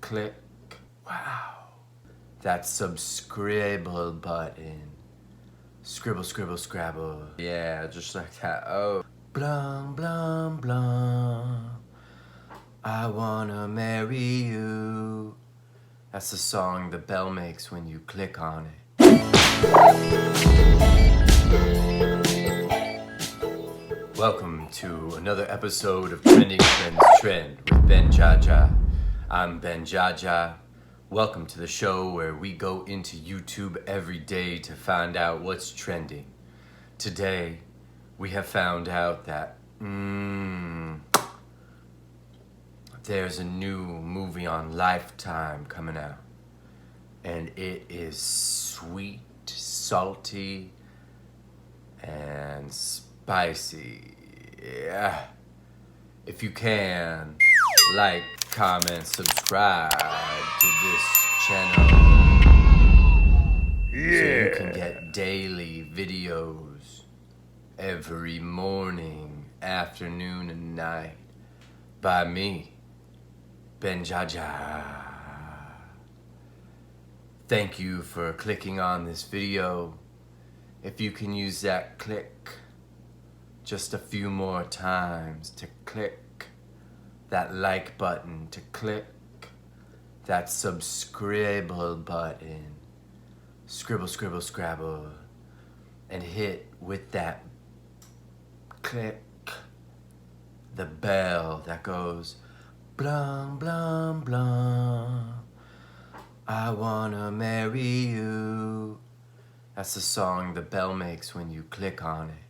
Click. Wow. That subscribe button. Scribble, scribble, scrabble. Yeah, just like that. Oh. Blum, blum, blum. I wanna marry you. That's the song the bell makes when you click on it. Welcome to another episode of Trending Trends Trend with Benjaja. I'm Benjaja. Welcome to the show where we go into YouTube every day to find out what's trending. Today, we have found out that there's a new movie on Lifetime coming out. And it is sweet, salty, and spicy. Yeah. If you can, like, comment, subscribe to this channel. Yeah. So you can get daily videos every morning, afternoon, and night by me, Benjaja. Thank you for clicking on this video. If you can use that click just a few more times, to click that like button, to click that subscribe button, scribble, scribble, scrabble, and hit with that click the bell that goes blum, blum, blum. I wanna marry you. That's the song the bell makes when you click on it.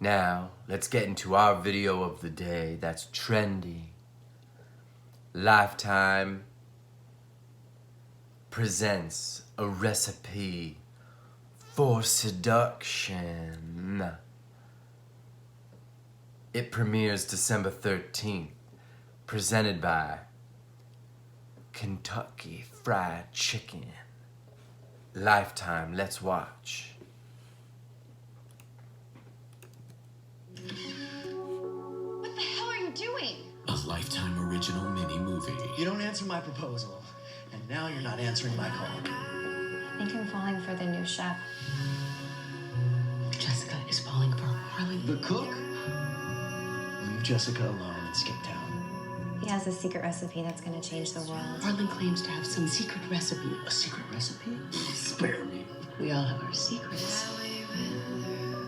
Now, let's get into our video of the day that's trendy. Lifetime presents a recipe for seduction. It premieres December 13th, presented by Kentucky Fried Chicken. Lifetime, let's watch. What the hell are you doing? A Lifetime original mini-movie. You don't answer my proposal, and now you're not answering my call. I think I'm falling for the new chef. Jessica is falling for Harlan. The cook? Leave Jessica alone and skip town. He has a secret recipe that's going to change the world. Harlan claims to have some secret recipe. A secret recipe? Spare me. We all have our secrets.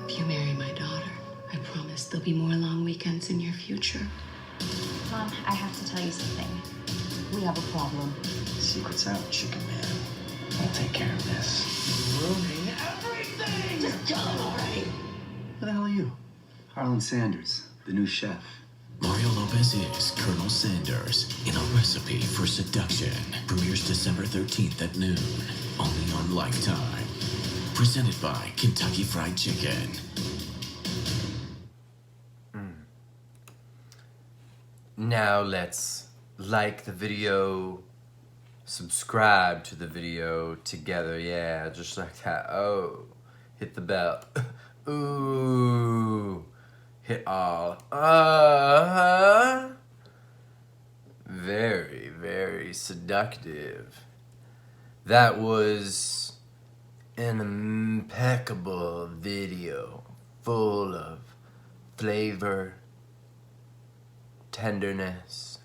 If you marry my daughter, I promise there'll be more long weekends in your future. Mom, I have to tell you something. We have a problem. Secret's out, chicken man. I'll take care of this. Ruining everything! Just kill him, all right? Who the hell are you? Harlan Sanders, the new chef. Mario Lopez is Colonel Sanders in A Recipe for Seduction. Premieres December 13th at noon. Only on Lifetime. Presented by Kentucky Fried Chicken. Now let's like the video, subscribe to the video together. Yeah, just like that. Oh, hit the bell. Ooh, hit all. Very, very seductive. That was an impeccable video full of flavor, tenderness,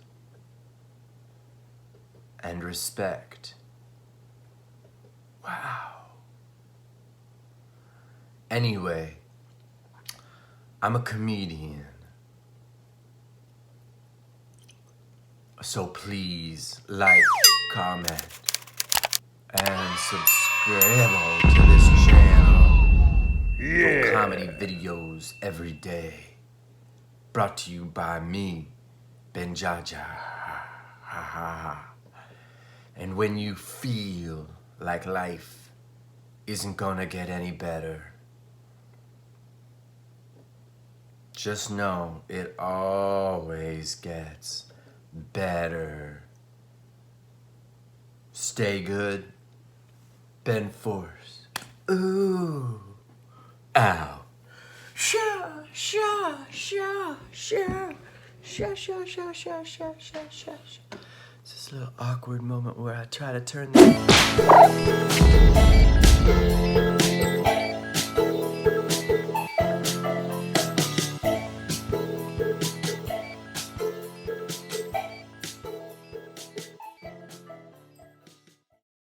and respect. Wow. Anyway, I'm a comedian, so please like, comment, and subscribe to this channel for comedy videos every day. Brought to you by me, Benjaja. And when you feel like life isn't gonna get any better, just know it always gets better. Stay good. Ben Force. Ooh. Ow. Sha, sha, sha, sha, Shush. It's this little awkward moment where I try to turn the